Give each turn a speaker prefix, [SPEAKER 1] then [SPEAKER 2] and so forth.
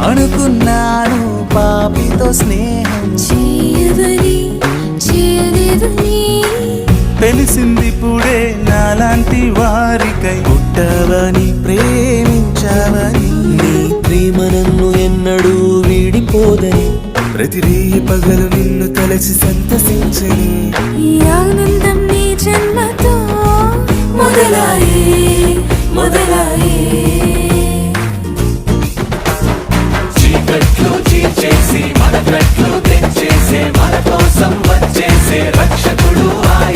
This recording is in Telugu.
[SPEAKER 1] అనుకున్నాను పాపితో స్నేహం
[SPEAKER 2] చేయదని చేయలేదని
[SPEAKER 1] తెలిసిందిప్పుడే నాలాంటి వారికై పుట్టవని ప్రేమించవని
[SPEAKER 3] నీ ప్రేమ నన్ను ఎన్నడూ వీడిపోదని
[SPEAKER 1] ప్రతి రేయి పగలు నిన్ను తలచి సంతసించని
[SPEAKER 2] ఈ ఆనందం నీ జన్మతో మొదలాయే మొదలాయే
[SPEAKER 4] చీకట్లు చీల్చేసి మన గట్లు తెచ్చేసే మన కోసం వచ్చేసే రక్షకుడు ఆయన